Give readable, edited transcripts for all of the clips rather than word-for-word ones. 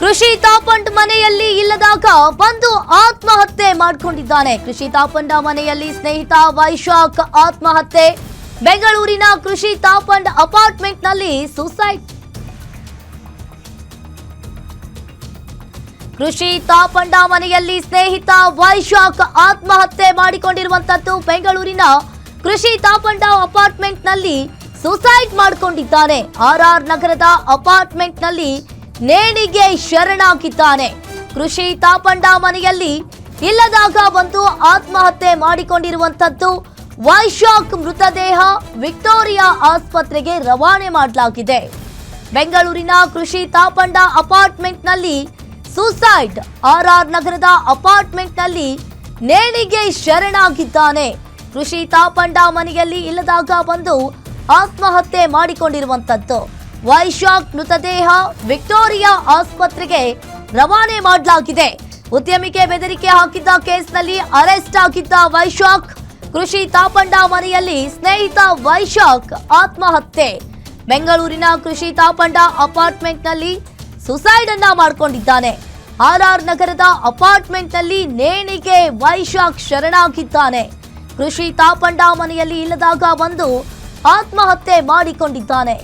ಕೃಷಿ ತಾಪಂಡ್ ಮನೆಯಲ್ಲಿ ಇಲ್ಲದಾಗ ಬಂದು ಆತ್ಮಹತ್ಯೆ ಮಾಡಿಕೊಂಡಿದ್ದಾನೆ. ಕೃಷಿ ತಾಪಂಡ ಮನೆಯಲ್ಲಿ ಸ್ನೇಹಿತ ವೈಶಾಖ್ ಆತ್ಮಹತ್ಯೆ. ಬೆಂಗಳೂರಿನ ಕೃಷಿ ತಾಪಂಡ್ ಅಪಾರ್ಟ್ಮೆಂಟ್ನಲ್ಲಿ ಸುಸೈಡ್. ಕೃಷಿ ತಾಪಂಡ ಮನೆಯಲ್ಲಿ ಸ್ನೇಹಿತ ವೈಶಾಖ್ ಆತ್ಮಹತ್ಯೆ ಮಾಡಿಕೊಂಡಿರುವಂತದ್ದು. ಬೆಂಗಳೂರಿನ ಕೃಷಿ ತಾಪಂಡ ಅಪಾರ್ಟ್ಮೆಂಟ್ನಲ್ಲಿ ಸುಸೈಡ್ ಮಾಡಿಕೊಂಡಿದ್ದಾನೆ. ಆರ್ಆರ್ ನಗರದ ಅಪಾರ್ಟ್ಮೆಂಟ್ನಲ್ಲಿ ನೇಣಿಗೆ ಶರಣಾಗಿದ್ದಾನೆ. ಕೃಷಿ ತಾಪಂಡ ಮನೆಯಲ್ಲಿ ಇಲ್ಲದಾಗ ಬಂದು ಆತ್ಮಹತ್ಯೆ ಮಾಡಿಕೊಂಡಿರುವಂತದ್ದು. ವೈಶಾಖ್ ಮೃತದೇಹ ವಿಕ್ಟೋರಿಯಾ ಆಸ್ಪತ್ರೆಗೆ ರವಾನೆ ಮಾಡಲಾಗಿದೆ. ಬೆಂಗಳೂರಿನ ಕೃಷಿ ತಾಪಂಡ ಅಪಾರ್ಟ್ಮೆಂಟ್ನಲ್ಲಿ ಸುಸೈಡ್. ಆರ್ಆರ್ ನಗರದ ಅಪಾರ್ಟ್ಮೆಂಟ್ನಲ್ಲಿ ನೇಣಿಗೆ ಶರಣಾಗಿದ್ದಾನೆ. ಕೃಷಿ ತಾಪಂಡ ಮನೆಯಲ್ಲಿ ಇಲ್ಲದಾಗ ಬಂದು ಆತ್ಮಹತ್ಯೆ ಮಾಡಿಕೊಂಡಿರುವಂತದ್ದು. ವೈಶಾಖ್ ಮೃತದೇಹ ವಿಕ್ಟೋರಿಯಾ ಆಸ್ಪತ್ರೆಗೆ ರವಾನೆ ಮಾಡಲಾಗಿದೆ. ಉದ್ಯಮಿಗೆ ಬೆದರಿಕೆ ಹಾಕಿದ್ದ ಕೇಸ್ನಲ್ಲಿ ಅರೆಸ್ಟ್ ಆಗಿದ್ದ ವೈಶಾಖ್. ಕೃಷಿ ತಾಪಂಡ ಮನೆಯಲ್ಲಿ ಸ್ನೇಹಿತ ವೈಶಾಖ್ ಆತ್ಮಹತ್ಯೆ. ಬೆಂಗಳೂರಿನ ಕೃಷಿ ತಾಪಂಡ ಅಪಾರ್ಟ್ಮೆಂಟ್ನಲ್ಲಿ ಸುಸೈಡ್ ಅನ್ನ ಮಾಡಿಕೊಂಡಿದ್ದಾನೆ. ಆರ್ಆರ್ ನಗರದ ಅಪಾರ್ಟ್ಮೆಂಟ್ನಲ್ಲಿ ನೇಣಿಗೆ ವೈಶಾಖ್ ಶರಣಾಗಿದ್ದಾನೆ. ಕೃಷಿ ತಾಪಂಡ ಮನೆಯಲ್ಲಿ ಇಲ್ಲದಾಗ ಬಂದು ಆತ್ಮಹತ್ಯೆ ಮಾಡಿಕೊಂಡಿದ್ದಾನೆ.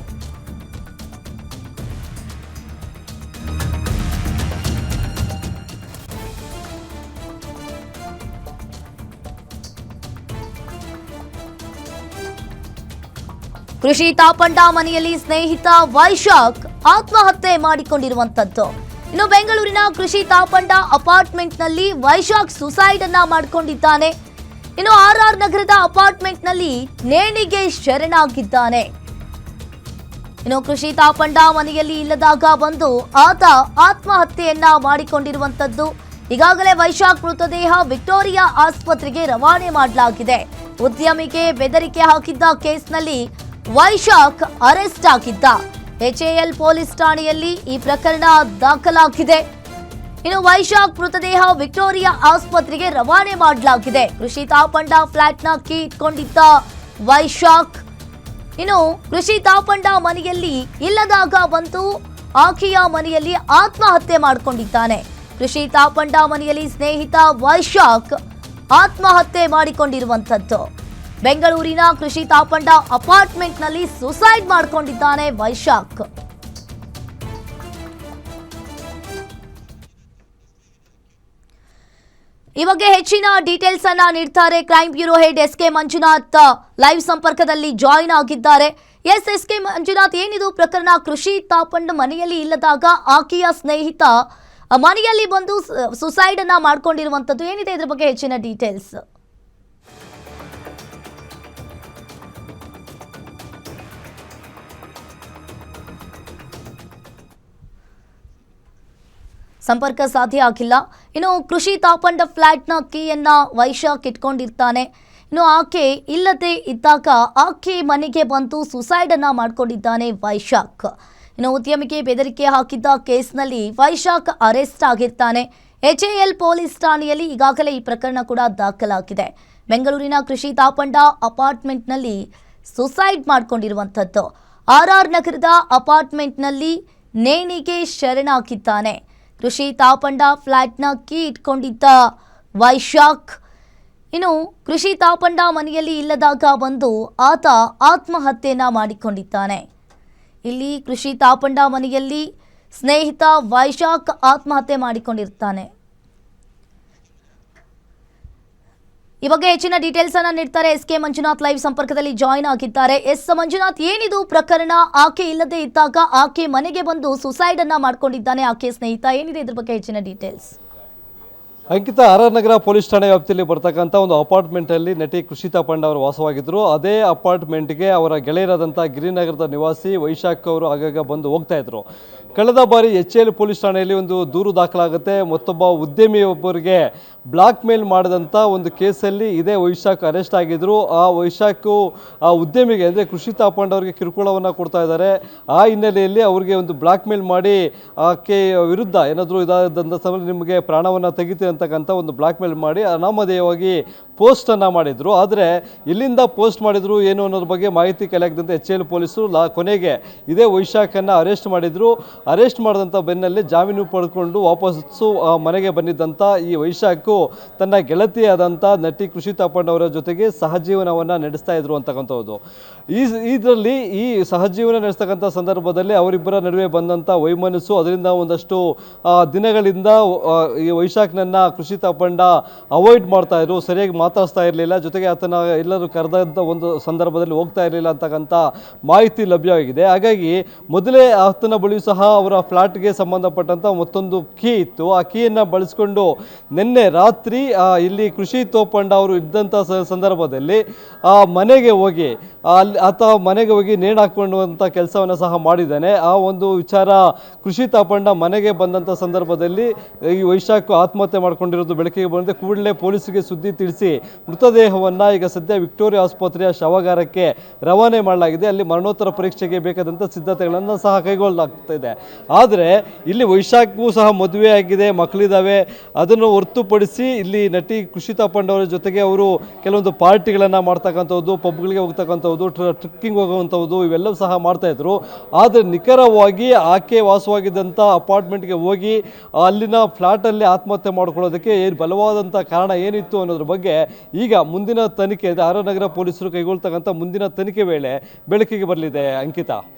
ಕೃಷಿ ತಾಪಂಡ ಮನೆಯಲ್ಲಿ ಸ್ನೇಹಿತ ವೈಶಾಖ್ ಆತ್ಮಹತ್ಯೆ ಮಾಡಿಕೊಂಡಿರುವಂತದ್ದು. ಇನ್ನು ಬೆಂಗಳೂರಿನ ಕೃಷಿ ತಾಪಂಡ ಅಪಾರ್ಟ್ಮೆಂಟ್ನಲ್ಲಿ ವೈಶಾಖ್ ಸುಸೈಡ್ ಅನ್ನ ಮಾಡಿಕೊಂಡಿದ್ದಾನೆ. ಇನ್ನು ಆರ್ಆರ್ ನಗರದ ಅಪಾರ್ಟ್ಮೆಂಟ್ನಲ್ಲಿ ನೇಣಿಗೆ ಶರಣಾಗಿದ್ದಾನೆ. ಇನ್ನು ಕೃಷಿ ತಾಪಂಡ ಮನೆಯಲ್ಲಿ ಇಲ್ಲದಾಗ ಬಂದು ಆತ ಆತ್ಮಹತ್ಯೆಯನ್ನ ಮಾಡಿಕೊಂಡಿರುವಂತದ್ದು. ಈಗಾಗಲೇ ವೈಶಾಖ್ ಮೃತದೇಹ ವಿಕ್ಟೋರಿಯಾ ಆಸ್ಪತ್ರೆಗೆ ರವಾನೆ ಮಾಡಲಾಗಿದೆ. ಉದ್ಯಮಿಗೆ ಬೆದರಿಕೆ ಹಾಕಿದ್ದ ಕೇಸ್ನಲ್ಲಿ ವೈಶಾಖ್ ಅರೆಸ್ಟ್ ಆಗಿದ್ದ. ಎಚ್ಎಎಲ್ ಪೊಲೀಸ್ ಠಾಣೆಯಲ್ಲಿ ಈ ಪ್ರಕರಣ ದಾಖಲಾಗಿದೆ. ಇನ್ನು ವೈಶಾಖ್ ಮೃತದೇಹ ವಿಕ್ಟೋರಿಯಾ ಆಸ್ಪತ್ರೆಗೆ ರವಾನೆ ಮಾಡಲಾಗಿದೆ. ಕೃಷಿ ತಾಪಂಡ ಫ್ಲಾಟ್ನ ಕೀ ಇಟ್ಕೊಂಡಿದ್ದ ವೈಶಾಖ್ ಇನ್ನು ಕೃಷಿ ತಾಪಂಡ ಮನೆಯಲ್ಲಿ ಇಲ್ಲದಾಗ ಬಂದು ಆಕೆಯ ಮನೆಯಲ್ಲಿ ಆತ್ಮಹತ್ಯೆ ಮಾಡಿಕೊಂಡಿದ್ದಾನೆ. ಕೃಷಿ ತಾಪಂಡ ಮನೆಯಲ್ಲಿ ಸ್ನೇಹಿತ ವೈಶಾಖ್ ಆತ್ಮಹತ್ಯೆ ಮಾಡಿಕೊಂಡಿರುವಂತದ್ದು. ಬೆಂಗಳೂರಿನ ಕೃಷಿ ತಾಪಂಡ ಅಪಾರ್ಟ್ಮೆಂಟ್ನಲ್ಲಿ ಸುಸೈಡ್ ಮಾಡಿಕೊಂಡಿದ್ದಾನೆ ವೈಶಾಖ್. ಈ ಬಗ್ಗೆ ಹೆಚ್ಚಿನ ಡೀಟೇಲ್ಸ್ ಅನ್ನ ನೀಡ್ತಾರೆ crime bureau head S K Manjunath live ಸಂಪರ್ಕದಲ್ಲಿ ಜಾಯಿನ್ ಆಗಿದ್ದಾರೆ. ಎಸ್ ಕೆ ಮಂಜುನಾಥ್, ಏನಿದು ಪ್ರಕರಣ? ಕೃಷಿ ತಾಪಂಡ ಮನೆಯಲ್ಲಿ ಇಲ್ಲದಾಗ ಆಕೆಯ ಸ್ನೇಹಿತ ಮನೆಯಲ್ಲಿ ಬಂದು ಸುಸೈಡ್ ಅನ್ನ ಮಾಡ್ಕೊಂಡಿರುವಂತದ್ದು. ಏನಿದೆ ಇದ್ರ ಬಗ್ಗೆ ಹೆಚ್ಚಿನ ಡೀಟೇಲ್ಸ್? ಸಂಪರ್ಕ ಸಾಧ್ಯ ಆಗಿಲ್ಲ. ಇನ್ನು ಕೃಷಿ ತಾಪಂಡ ಫ್ಲಾಟ್ನ ಕೀಯನ್ನ ವೈಶಾಖ್ ಇಟ್ಕೊಂಡಿರ್ತಾನೆ. ಇನ್ನು ಆಕೆ ಇಲ್ಲದೆ ಇದ್ದಾಗ ಆಕೆ ಮನೆಗೆ ಬಂದು ಸುಸೈಡ್ ಅನ್ನ ಮಾಡ್ಕೊಂಡಿದ್ದಾನೆ ವೈಶಾಖ್. ಇನ್ನು ಉದ್ಯಮಿಗೆ ಬೆದರಿಕೆ ಹಾಕಿದ್ದ ಕೇಸ್ನಲ್ಲಿ ವೈಶಾಖ್ ಅರೆಸ್ಟ್ ಆಗಿರ್ತಾನೆ. ಎಚ್ಎಎಲ್ ಪೊಲೀಸ್ ಠಾಣೆಯಲ್ಲಿ ಈಗಾಗಲೇ ಈ ಪ್ರಕರಣ ಕೂಡ ದಾಖಲಾಗಿದೆ. ಬೆಂಗಳೂರಿನ ಕೃಷಿ ತಾಪಂಡ ಅಪಾರ್ಟ್ಮೆಂಟ್ನಲ್ಲಿ ಸುಸೈಡ್ ಮಾಡ್ಕೊಂಡಿರುವಂಥದ್ದು. ಆರ್ಆರ್ ನಗರದ ಅಪಾರ್ಟ್ಮೆಂಟ್ನಲ್ಲಿ ನೇಣಿಗೆ ಶರಣಾಗಿದ್ದಾನೆ. ಕೃಷಿ ತಾಪಂಡ ಫ್ಲಾಟ್ನ ಕೀ ಇಟ್ಕೊಂಡಿದ್ದ ವೈಶಾಖ್ ಇನ್ನು ಕೃಷಿ ತಾಪಂಡ ಮನೆಯಲ್ಲಿ ಇಲ್ಲದಾಗ ಬಂದು ಆತ ಆತ್ಮಹತ್ಯೆಯನ್ನ ಮಾಡಿಕೊಂಡಿದ್ದಾನೆ. ಇಲ್ಲಿ ಕೃಷಿ ತಾಪಂಡ ಮನೆಯಲ್ಲಿ ಸ್ನೇಹಿತ ವೈಶಾಖ್ ಆತ್ಮಹತ್ಯೆ ಮಾಡಿಕೊಂಡಿರ್ತಾನೆ. ಈ ಬಗ್ಗೆ ಹೆಚ್ಚಿನ ಡೀಟೇಲ್ಸ್ ಅನ್ನ ನೀಡ್ತಾರೆ ಎಸ್ ಕೆ ಮಂಜುನಾಥ್ ಲೈವ್ ಸಂಪರ್ಕದಲ್ಲಿ ಜಾಯಿನ್ ಆಗಿದ್ದಾರೆ. ಎಸ್ ಮಂಜುನಾಥ್, ಏನಿದು ಪ್ರಕರಣ? ಆಕೆ ಇಲ್ಲದೆ ಇದ್ದಾಗ ಆಕೆ ಮನೆಗೆ ಬಂದು ಸುಸೈಡ್ ಅನ್ನ ಮಾಡ್ಕೊಂಡಿದ್ದಾನೆ ಆಕೆ ಸ್ನೇಹಿತ. ಏನಿದೆ ಇದ್ರ ಬಗ್ಗೆ ಹೆಚ್ಚಿನ ಡೀಟೇಲ್ಸ್? ಅಂಕಿತ, ಆರ್ಆರ್ ನಗರ ಪೊಲೀಸ್ ಠಾಣೆ ವ್ಯಾಪ್ತಿಯಲ್ಲಿ ಬರ್ತಕ್ಕಂಥ ಒಂದು ಅಪಾರ್ಟ್ಮೆಂಟಲ್ಲಿ ನಟಿ ಕೃಷಿ ತಾಪಂಡ ಅವರು ವಾಸವಾಗಿದ್ದರು. ಅದೇ ಅಪಾರ್ಟ್ಮೆಂಟ್ಗೆ ಅವರ ಗೆಳೆಯರಾದಂಥ ಗಿರಿನಗರದ ನಿವಾಸಿ ವೈಶಾಖ್ ಅವರು ಆಗಾಗ ಬಂದು ಹೋಗ್ತಾ ಇದ್ರು. ಕಳೆದ ಬಾರಿ ಎಚ್ಎಎಲ್ ಪೊಲೀಸ್ ಠಾಣೆಯಲ್ಲಿ ಒಂದು ದೂರು ದಾಖಲಾಗುತ್ತೆ. ಮತ್ತೊಬ್ಬ ಉದ್ಯಮಿಯೊಬ್ಬರಿಗೆ ಬ್ಲಾಕ್ ಮೇಲ್ ಮಾಡಿದಂಥ ಒಂದು ಕೇಸಲ್ಲಿ ಇದೇ ವೈಶಾಖ್ ಅರೆಸ್ಟ್ ಆಗಿದ್ದರು. ಆ ವೈಶಾಖು ಆ ಉದ್ಯಮಿಗೆ ಅಂದರೆ ಕೃಷಿ ತಾಪಂಡ ಅವರಿಗೆ ಕಿರುಕುಳವನ್ನು ಕೊಡ್ತಾ ಇದ್ದಾರೆ. ಆ ಹಿನ್ನೆಲೆಯಲ್ಲಿ ಅವರಿಗೆ ಒಂದು ಬ್ಲಾಕ್ ಮೇಲ್ ಮಾಡಿ ಆಕೆ ವಿರುದ್ಧ ಏನಾದರೂ ಇದಾದಂಥ ಸಮಯ ನಿಮಗೆ ಪ್ರಾಣವನ್ನು ತೆಗಿತೀವಿ ಅಂತಕ್ಕಂಥ ಒಂದು ಬ್ಲಾಕ್ ಮೇಲ್ ಮಾಡಿ ಅನಾಮಧೇಯವಾಗಿ ಪೋಸ್ಟನ್ನು ಮಾಡಿದರು. ಆದರೆ ಎಲ್ಲಿಂದ ಪೋಸ್ಟ್ ಮಾಡಿದರು ಏನು ಅನ್ನೋದ್ರ ಬಗ್ಗೆ ಮಾಹಿತಿ ಕಲೆ ಹಾಕಿದಂತೆ HL ಪೊಲೀಸರು ಕೊನೆಗೆ ಇದೇ ವೈಶಾಖನ್ನು ಅರೆಸ್ಟ್ ಮಾಡಿದರು. ಅರೆಸ್ಟ್ ಮಾಡಿದಂಥ ಬೆನ್ನಲ್ಲೇ ಜಾಮೀನು ಪಡೆದುಕೊಂಡು ವಾಪಸ್ಸು ಮನೆಗೆ ಬಂದಿದ್ದಂಥ ಈ ವೈಶಾಖು ತನ್ನ ಗೆಳತಿಯಾದಂಥ ನಟಿ ಕೃಷಿ ತಾಪಣ್ಣವರ ಜೊತೆಗೆ ಸಹಜೀವನವನ್ನು ನಡೆಸ್ತಾ ಇದ್ರು ಅಂತಕ್ಕಂಥದ್ದು. ಇದರಲ್ಲಿ ಈ ಸಹಜೀವನ ನಡೆಸ್ತಕ್ಕಂಥ ಸಂದರ್ಭದಲ್ಲಿ ಅವರಿಬ್ಬರ ನಡುವೆ ಬಂದಂಥ ವೈಮನಸ್ಸು, ಅದರಿಂದ ಒಂದಷ್ಟು ದಿನಗಳಿಂದ ಈ ವೈಶಾಖನನ್ನು ಕೃಷಿ ತಾಪಣ್ಣ ಅವಾಯ್ಡ್ ಮಾಡ್ತಾ ಇದ್ರು, ಸರಿಯಾಗಿ ಮಾತಾಡ್ತಾ ಇರಲಿಲ್ಲ, ಜೊತೆಗೆ ಆತನ ಎಲ್ಲರೂ ಕರೆದಂಥ ಒಂದು ಸಂದರ್ಭದಲ್ಲಿ ಹೋಗ್ತಾ ಇರಲಿಲ್ಲ ಅಂತಕ್ಕಂಥ ಮಾಹಿತಿ ಲಭ್ಯವಾಗಿದೆ. ಹಾಗಾಗಿ ಮೊದಲೇ ಆತನ ಬಳಿಯೂ ಸಹ ಅವರ ಫ್ಲಾಟ್ಗೆ ಸಂಬಂಧಪಟ್ಟಂಥ ಮತ್ತೊಂದು ಕೀ ಇತ್ತು. ಆ ಕೀಯನ್ನು ಬಳಸ್ಕೊಂಡು ನಿನ್ನೆ ರಾತ್ರಿ ಇಲ್ಲಿ ಕೃಷಿ ತೋಪಣ್ಣ ಅವರು ಇದ್ದಂಥ ಸಂದರ್ಭದಲ್ಲಿ ಮನೆಗೆ ಹೋಗಿ ಆತ ಮನೆಗೆ ಹೋಗಿ ನೇಣು ಹಾಕೊಳ್ಳುವಂಥ ಕೆಲಸವನ್ನು ಸಹ ಮಾಡಿದ್ದಾನೆ. ಆ ಒಂದು ವಿಚಾರ ಕೃಷಿ ತಾಪಣ್ಣ ಮನೆಗೆ ಬಂದಂಥ ಸಂದರ್ಭದಲ್ಲಿ ಈ ವೈಶಾಖ ಆತ್ಮಹತ್ಯೆ ಮಾಡ್ಕೊಂಡಿರೋದು ಬೆಳಕಿಗೆ ಬಂದಿದೆ. ಕೂಡಲೇ ಪೊಲೀಸರಿಗೆ ಸುದ್ದಿ ತಿಳಿಸಿ ಮೃತದೇಹವನ್ನು ಈಗ ಸದ್ಯ ವಿಕ್ಟೋರಿಯಾ ಆಸ್ಪತ್ರೆಯ ಶವಾಗಾರಕ್ಕೆ ರವಾನೆ ಮಾಡಲಾಗಿದೆ. ಅಲ್ಲಿ ಮರಣೋತ್ತರ ಪರೀಕ್ಷೆಗೆ ಬೇಕಾದಂಥ ಸಿದ್ಧತೆಗಳನ್ನು ಸಹ ಕೈಗೊಳ್ಳಲಾಗ್ತಾ ಇದೆ. ಆದರೆ ಇಲ್ಲಿ ವೈಶಾಖಗೂ ಸಹ ಮದುವೆ ಆಗಿದೆ, ಮಕ್ಕಳಿದ್ದಾವೆ. ಅದನ್ನು ಹೊರತುಪಡಿಸಿ ಇಲ್ಲಿ ನಟಿ ಕೃಷಿ ತಾಪಣ್ಣವರ ಜೊತೆಗೆ ಅವರು ಕೆಲವೊಂದು ಪಾರ್ಟಿಗಳನ್ನು ಮಾಡ್ತಕ್ಕಂಥದ್ದು, ಪಬ್ಗಳಿಗೆ ಹೋಗ್ತಕ್ಕಂಥದ್ದು, ಟ್ರೆಕ್ಕಿಂಗ್ ಹೋಗುವಂಥದ್ದು ಇವೆಲ್ಲವೂ ಸಹ ಮಾಡ್ತಾಯಿದ್ರು. ಆದರೆ ನಿಖರವಾಗಿ ಆಕೆ ವಾಸವಾಗಿದ್ದಂಥ ಅಪಾರ್ಟ್ಮೆಂಟ್ಗೆ ಹೋಗಿ ಅಲ್ಲಿನ ಫ್ಲ್ಯಾಟಲ್ಲಿ ಆತ್ಮಹತ್ಯೆ ಮಾಡ್ಕೊಳ್ಳೋದಕ್ಕೆ ಬಲವಾದಂಥ ಕಾರಣ ಏನಿತ್ತು ಅನ್ನೋದ್ರ ಬಗ್ಗೆ ಈಗ ಮುಂದಿನ ತನಿಖೆ, ಆರ್ ನಗರ ಪೊಲೀಸರು ಕೈಗೊಳ್ತಕ್ಕಂಥ ಮುಂದಿನ ತನಿಖೆ ವೇಳೆ ಬೆಳಕಿಗೆ ಬರಲಿದೆ. ಅಂಕಿತಾ.